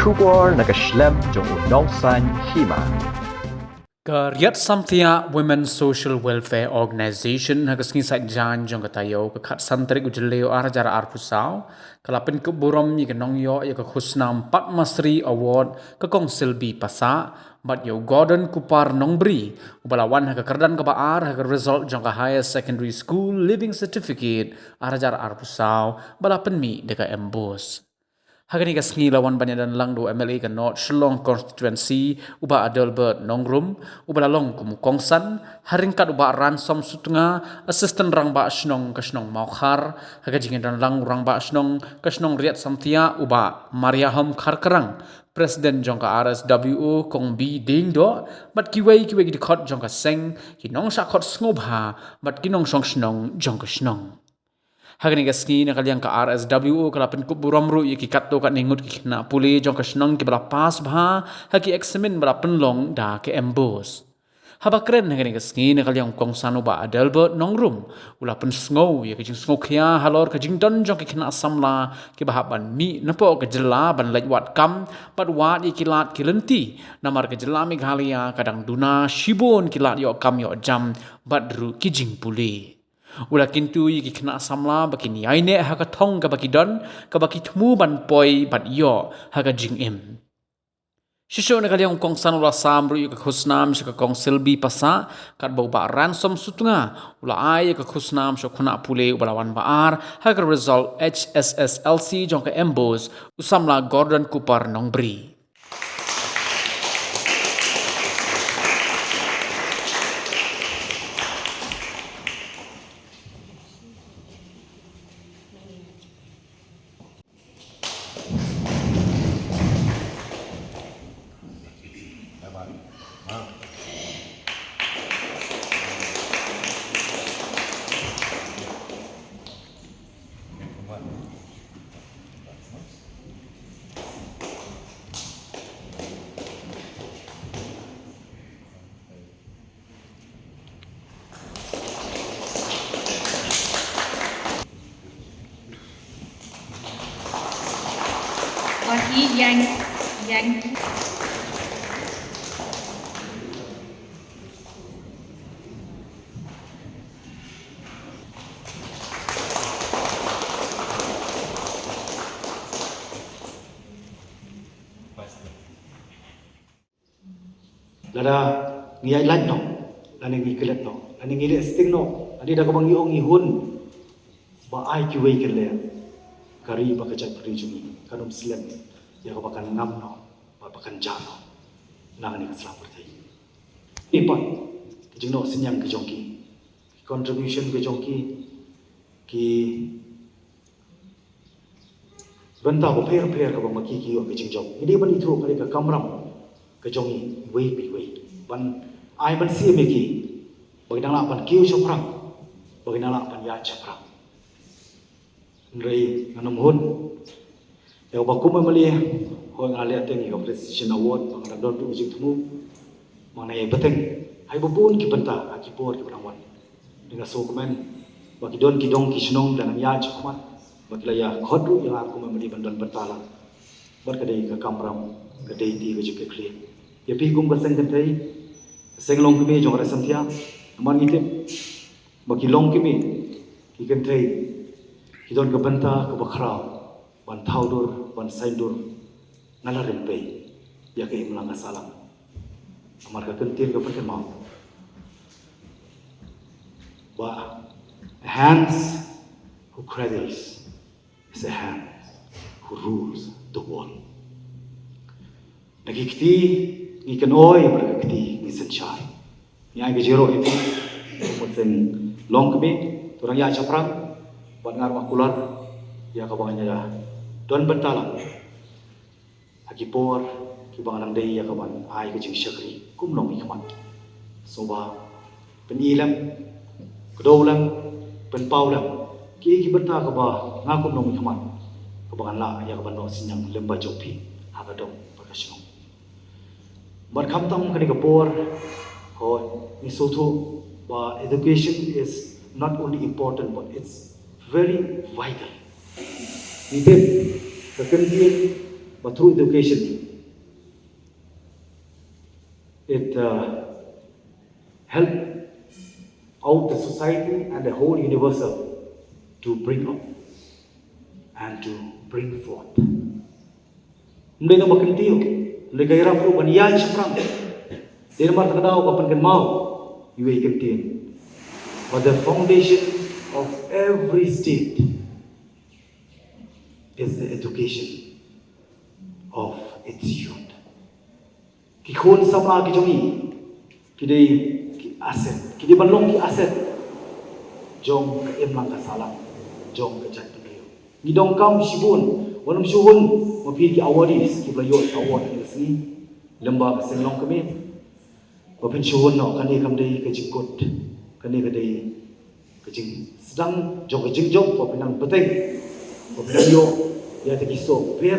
Shubor nakaslem jong unongsan hima. Karyat Samthia Women's Social Welfare Organization hagasngi jan jong katayo kakat santrik ujeleo arjara arpusau kalapin ke borom yi kenong yo ya ke khusnam Padma Shri Award ke kong Silbi Pasa bat yo Gordon Kupar Nongbri ubalawan ha kerdan ke baar ha result jong ka Higher Secondary School Living Certificate arjara arpusau balapen mi deka embos. Hagani kasngi lawan banyadan lang do MLA ke North Shillong Constituency uba Adelbert Nongrum uba lalong kumukongsan haringkat uba ransom sutunga assistant rang ba snong kasnong maukhar hagajingin dan lang rang ba snong kasnong riat samtia uba Mariaham Kharkarang Presiden jongka RSWO kong bi ding do bat kiwei di khot jongka seng kinong sakot snobha bat kinong song snong jongka snong. Hagani gasni na kalyang ka RSWO kalapin ko buramru iki katto kat ningut ki na puli jong kasnong ki bala pas bha haki examin bala penlong da ke embos. Habakren hagani gasni na kalyang kong sanu ba Adelbert Nongrum ulapen sngow ya kijing sngow kya halor kijing don jong ki kena samla ki bahaban mi napo ke jela ban lajwat kam pat wat iki lat kilenti namar ke jela mi ghalia kadang duna shibon kilat yo kam yo jam badru kijing puli. Ula kintu yi kena samla baki ni aine ha ka thong ka baki don ka baki thmu ban poi bat yo ha ka jing im shisho na kalyang kong sanula samru yi ka khusnam shi ka kong Silbi Pasa kat bau ba ransom sutunga ula ai ka khusnam sho khuna pule ubalawan baar ha ka result HSSLC jong ka embos usamla Gordon Kupar Nongbri. और ये yang lada ngiai lat no lani ngi kelet no lani ngi sting no adi da ko bangi ong ihun ba ai ki wei kele kari ba ka chat pri jumi kanum silen ya ko bakan ngam no ba bakan jano nang ni keslam bertai ipan ki jingno sinyang ki jongki contribution ki jongki ki benta ko pher ka ba maki ki yo ki jingjong ini ban itu kali ka kamram ka jongi wei pi wei ban ai ban si me ki bagi dang la ban kiu choprang bagi dang la ban ya choprang rei nganom hun ya ba kum mali ho ngale ateng ko precision award bang don tu jing tumu manai beteng hai bubun ki benta ki por ki rangwan dengan so komen bagi don ki dong ki snong dan ya chokman bagi la ya khodu ya aku mali bandon bentala berkadai ka kamram kadai ti ke juke clear ya pi gum ka seng kai seng long ki me jong ra samthia man ngite bagi long ki me ki kan thai ki don ka banta ka bakhra ban thaudur ban saindur ngala rempe ya ke imlang salam amar ka kentir ka perken mau ba hands who cradles is a hand who rules the world nagikti ngikan oi berkati ni senchar yang ke jero itu mungkin long kebe orang ya chaprang buat ngar makular ya kabangnya ya don bentala haki por ki bang nang dei ya kaban ai ke jing shakri kum long mi kaman soba penilam kedolam penpaulam ki benta ka ba ngakum long mi kaman kabangan la ya kaban no sinyang lemba jopi hagadong pakasong but come tam kani kapor ho ni soto ba education is not only important but it's very vital ni dem kakentin but through education, it help out the society and the whole universal to bring up and to bring forth. Mereka makin tiu, mereka irap perubahan yang seperang. Dia nomor terkenal kapan kan mau, iwe ikan tiang. But the foundation of every state is the education of its youth. Kikun sama kijomi, kidai ki aset, kidai banlong ki aset. Jong ke emlang kasalang, jong ke jat pengayo. Ngidong kam sibun, wanam suhun, mapi ki awadis, ki belayot awad ki sini, lembah kesenlong kami. Wapin suhun no kani kamdai ke jingkut, kani kadai ke jing sedang jong ke jingjong, wapin nang beteng, wapin nang yo, ya te kiso, pier.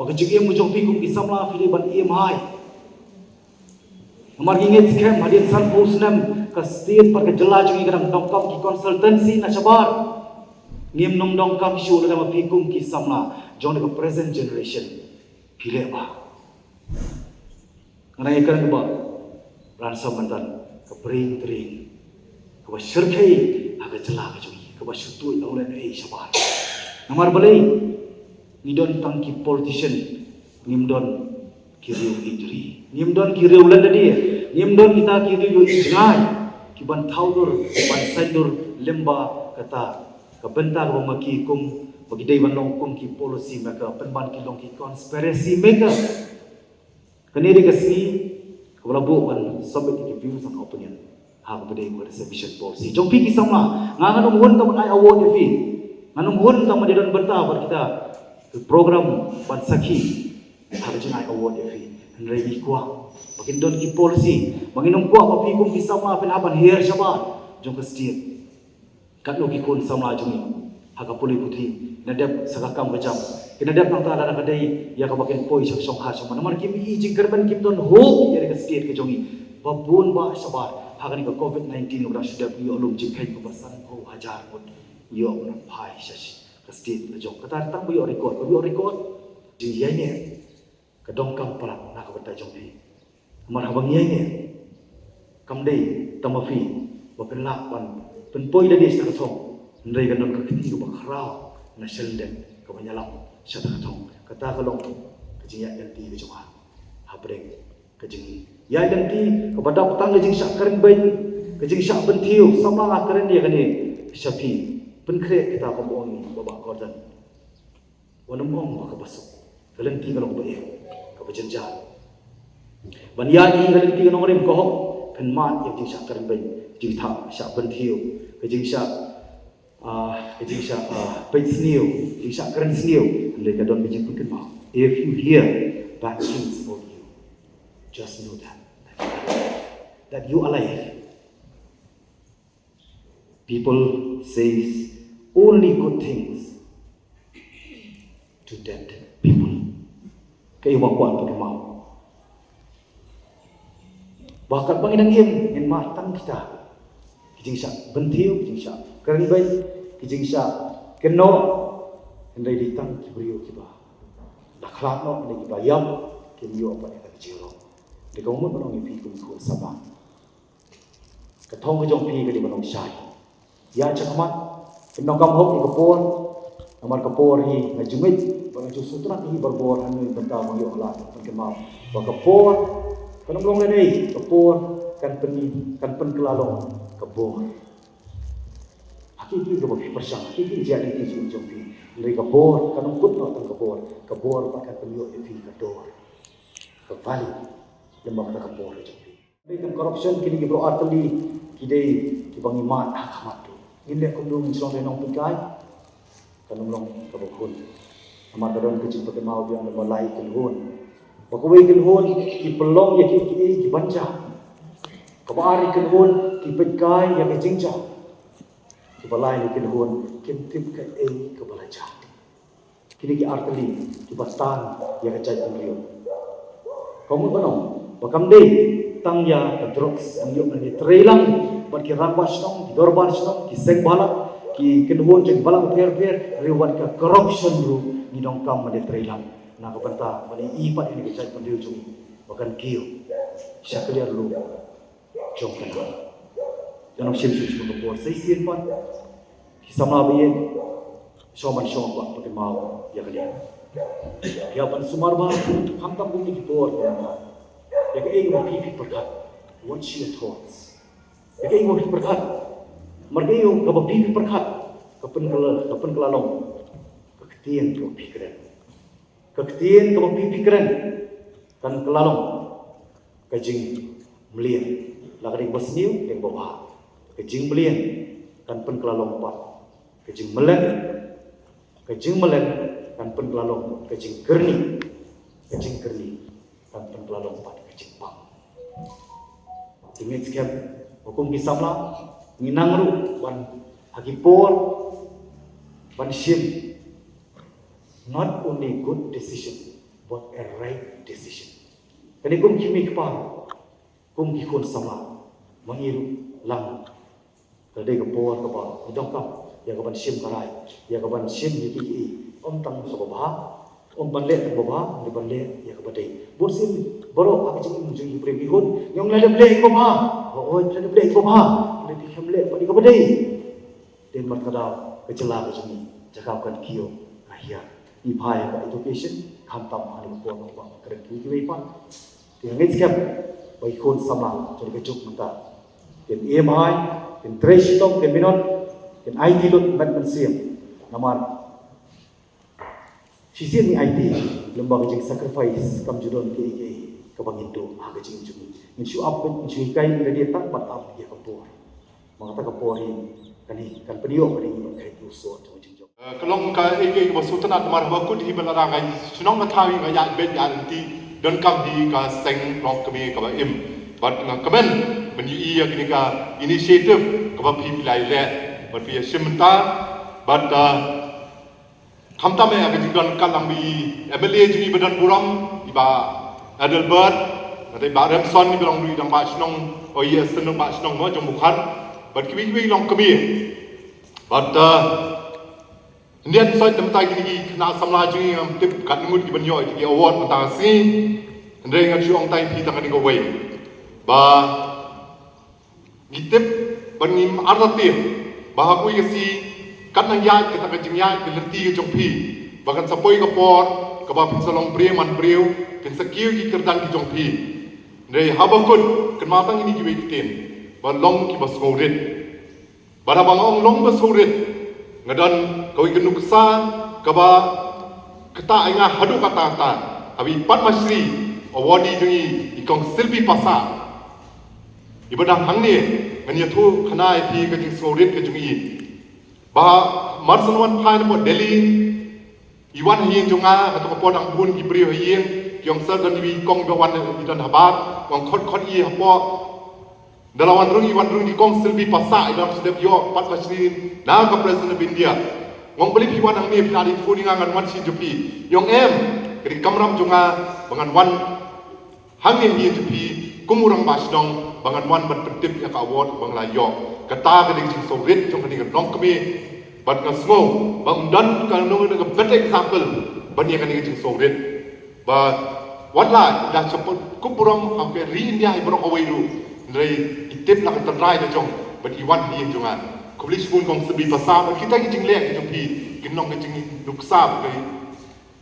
Baka jing mu jong pinggung ki samla fili ban hai. Amar ingit scam hadian san posnam ka state par ke jela jong ikram dongkam ki consultancy na sabar. Ngim nong dongkam shu la ma pinggung ki samla jong the present generation pile ba. Ngana ikan ba ransom mantan ka bring ka ba sirkai aga jela ka jong ka ba shutu aulen ei sabar. Namar balai ngidon tangki politician ngimdon kiriu injury ngimdon kiriu landa dia ngimdon kita kiriu injai kiban thaudur ban sandur lemba kata kabenta ko maki kum bagi dai ban long kum ki policy maka penban ki long ki conspiracy maker kaniri kasi ko bu ban submit ki views and opinion ha ko dai ko submission policy jong pi ki sama ngangan mun tam ai award fi nganum hun tam dia don benta bar kita program pansaki harus jenai award fi nrei kwa makin don ki policy manginom kwa mapi kum ki sama pen aban her shaba jong ka state kat no ki kon sama jong haka puli putri nadap sakakam bajam kinadap nang ta ada kadai ya ka bakin poi sak song ha sama namar kim i jing karban kim don ho ya ka state ke jongi babun ba shaba haka ni ka covid-19 ura sudah bi olum jing kai ko basan ko hajar ko yo na pai shashi state jong kata tang bu record jing yai ne ka dong kam parat na ka bata jong bi mar habang yai ne kam dei tamafi ba pen lak ban pen poi da dis ta thong ndai ka non ka kiti ba khrao na shelden ka banyalam sha ta thong kata ka long ka jing ya dan ti be jong ha brek ka jing ya dan ti ka bada tang ka jing sha karen ben ka jing sha ben thiu sama la karen dia ka ni shapi penkret kita ko boni baba kordan wanam ong ba ka basuk kalenti ka long ba e ka bajenja ban ya ni kalenti ka long rem ko pen man ye jing sha karan ben jing tha sha ban thiu ka jing sha pait sniu jing sha karan sniu le ka don bijing kun ma if you hear bad things about you just know that you are alive. People says only good things to dead people. Kaya wakuan pakai mau. Bahkan panginang ngin matang kita. Kijing siya bentiu, kijing siya kerenbay, kijing siya keno. Henday ditang kibriyo kiba. Daklat no, henday kiba yam, kimiyo apa yang kecil. Di kamu menong ipi kumikun sabang. Ketong kejong pi kadi menong syai. Ya cakamat, pinong kamhok ikapor, namar kapor hi ngajumit, bang jusutran hi berbor anu benta mayo lah pengkemau. Bang kapor, kanong long lenei, kapor kan pen kelalong kapor. Hakiki kapor persang, hakiki jadi ti jong pi. Dari kapor kanong kut no tang kapor pakai penyo evi kador. Kembali lembah kata kapor jong pi. Dengan corruption kini gibro arteli kidai kibang iman hakamat. Ini kundung selong renong pikai, kanung long kabukun. Amat dalam kecil pakai mau dia ada balai kelhun. Bakuai kelhun, kipelong ya ki kibanca. Kabari kelhun, kipekai ya kejingca. Kibalai kelhun, kintip ke kebalaja. Kini ki arteli, kibatan ya kecai pembeliau. Kamu benong, bakam deh, tang ya ke drugs, ang yuk nanti terelang. Buat ki rapas nong, ki dorbas nong, ki seng balak, ki kedua jeng balang per reward ka corruption ru ni dong kam made trailang na ka banta mani ipat ini ke cai pandiu jung bakan kiu syakliar lu jong kana jangan sim sim ko por sai sien pan ki sama bien soman shom ba pakai mau ya kalian ya pan sumar ba ham tam bumi ki por ya ke ing pipi perkat what's your thoughts ya ke ing perkat margayo ka pipi perkat kapen kelalong keketian ka pikiran keketian ka pipi pikiran kan kelalong kajing melian lagari basniu yang bawah kajing melian kan pen kelalong pat kajing melen kan pen kelalong kajing kerni kan pen kelalong pat kajing pang tingit sekian hukum kisamla nginang ru wan hagipor wan sim not only good decision but a right decision kani kum kimi kepar kum kikon sama mangiru lang kadai kapor kapa idong kam ya kaban sim karai ya kaban sim diki om tang ka baba om banle ka baba ni banle ya kabadai bur sim boro ak jing jing premi hon yong la le ko ba oi la le ko ba le di hamle pa di kabadai den markada kecela ka jing jakapkan kio ahia i phai ka education kham tam ani ko no ba kren ki wei pan ti ngai skap bai khon sama jori ka juk mata den EMI den trace stop den minon den IT lot man siam namar sisi ni IT lembaga jing sacrifice kam judon ke kabangindo aga jing jumi in show up in show kai ni dia tak patap dia kapor mangata kaporin kani kan pedio kani kai tu so to jing jok kelong ka ege ba sultanat mar ba ku di belara ga sunong ma thawi ga ya ben ya ti don kam di ka seng long kami ka ba im bat nga kamen men yi ya kini ka initiative ka ba pi lai le bat pi simta bat tham tam ya ka jing don kalang bi MLA ji badan buram iba Adelbert ada ba Remson ni belong di dang ba sunong o ye senong ba sunong mo jong bukan bat kiwi long kami bat Indian side nam tai ni na samla ji am tip kan ngut ki banyo ti award ta si ndre nga chu ong tai pi ta kan ko wei ba gitip banim arati ba ku ye si kan nang ya kita ka jing ya ki lenti ki jong pi ba kan sapoi ka por ka ba pin salong bre man breu pin sakiu ki kerdan ki jong pi ndre habakut kan ma tang ini ki wei tin ba long ki ba smorit ba da bang ong long ba smorit ngadan kau ikan nuksa kaba kata inga hadu kata kata abi pat masri awadi jungi ikong silbi pasa ibadang hang ni ngani thu khana ipi ka jing sorit ka jungi ba marsanwan phai mo Delhi iwan hieng junga ka to podang bun ki bri hieng kyong sar dan bi kong ba wan idan habar wang khot i hapo Dalawan rung di kong silbi pasa dalam sedep yo pat masri na ka president of India ngong beli piwan ang ni pinari funi ngan wan si jupi yong em kri kamram junga bangan wan hangi hi jupi kumurang basdong bangan wan ban pentip ya ka award bang la yo kata ka ding sing soviet jong ka nong kami bat ka smo bang dan ka nong ka better example ban ya ka ding sing soviet ba wala da support kumurang ha ke ri India hi bro ka wairu dari itip nak terrai dah jong but iwan ni jongan kulis pun kong sebi pasal kita kijing lek jong pi kinong kijing nuksa kai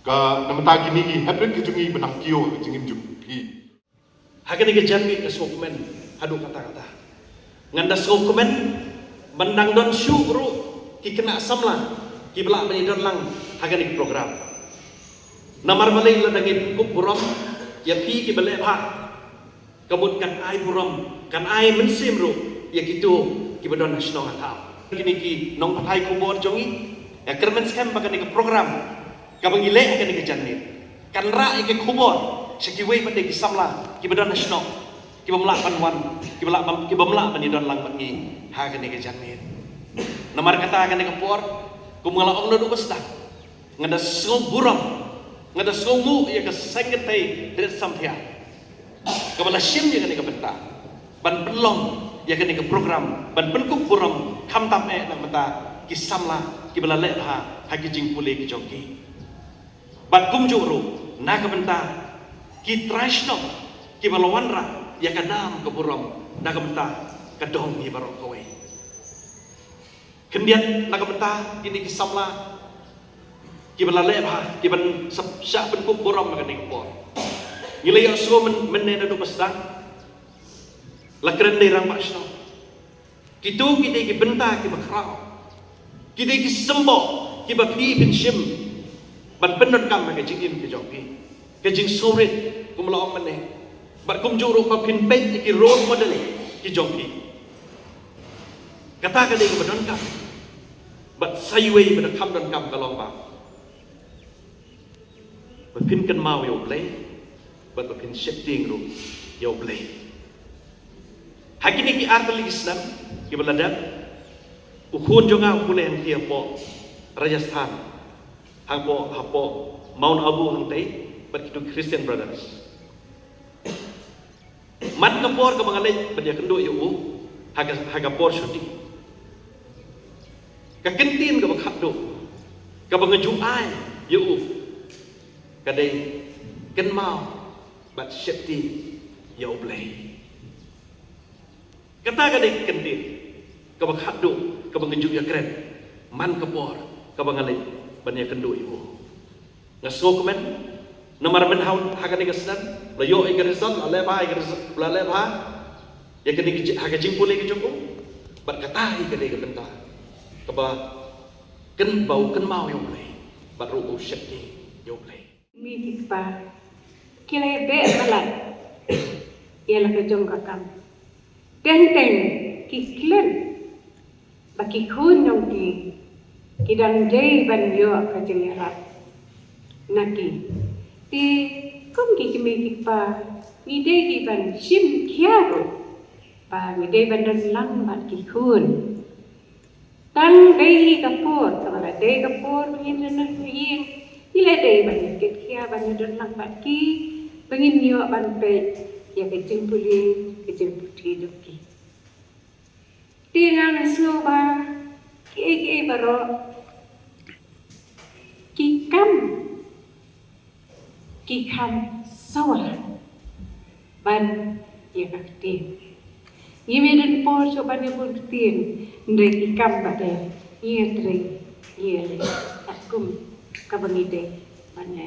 ka namata gini ki hybrid kijing benang kio kijing jong pi hakan ke janmi ke dokumen hadu kata-kata nganda dokumen bandang don syuru ki kena samla ki belak menidon lang hakan ke program namar balai la dangin kup buram ya pi ki balai pha kabut kan ai buram kan ai mensim ru ya gitu ki badon nasional atau kini ki nong patai kubor jongi ya kermen scam bakan ke program kabang ile akan ke janit kan ra ke kubor sekiwei pada ki samla ki badon nasional ki bamla panwan ki bamla panidon lang bangi ha kan ke janit namar kata akan ke por kumala ong do basta ngada sung buram ngada sungu ya ke sangetai dari sampia kabala sim ya kani kabenta ban belong ya kani ke program ban penkup buram kham tam nang mata ki samla ki bala le ha ha ki jing pule ki jongki bat kum juru na ka benta ki trashno ki balawan ra ya kanam ke burom na ka benta ka dong ni barok kowe kendiat na ka benta ini ki samla ki bala le ha ki ban sya ben ku burom ka ni ko ngilay so men ne do pasdang la krende rang pasno kitu kita ki benta ki bakrao kita ki sembo ki bapi bin shim ban penot kam ka jingim ki jopi ka jing sorit kum laom mane bat kum juru ka pin pet ki role model ki jopi kata ka de ki badon kam bat saywe bada kam don kam ka long ba bat pin kan mau yo play bat pin shifting ru yo play hakini ki artali Islam ki baladan ukun jonga ukule yang kia po Rajasthan hang po hapo Mount Abu hang tei but itu Christian brothers man kapor ka mangalay badia kendo yu haga por shudi ka kentin ka bakado ka bangaju ai yu ka dei ken mau but shifty yo play kata ka dei kentin ka bakado ka bangaju ya keren man kapor ka bangalay badia kendo yu ngaso komen nomor menhaun haga ni kesdan layo igarizon aleba igarizon laleba ya kini haga jingpule ke jongko bat kata i kene ke benta kaba ken bau ken mau yo play bat ru shakti yo play mi tikpa kile be balai ia la ke jongka kam teng ki klen baki khun yong ki dan dei ban yo ka jengera naki ti kom ki kimi tikpa ni dei ki ban shim khiaro ba ni dei ban dan lang ban ki khun tang dei ka por kala dei ka por ni na yin ila dei ban ki khia ban dan lang ban ki pengin yo ban pe ya ke jempuli ke jemputi doki ti na so ba ki baro ki kam ki kham sawal ban ya kakti yimeden por so ban pun tin ndre ki kam bade ye tre ye le akum kabangide banne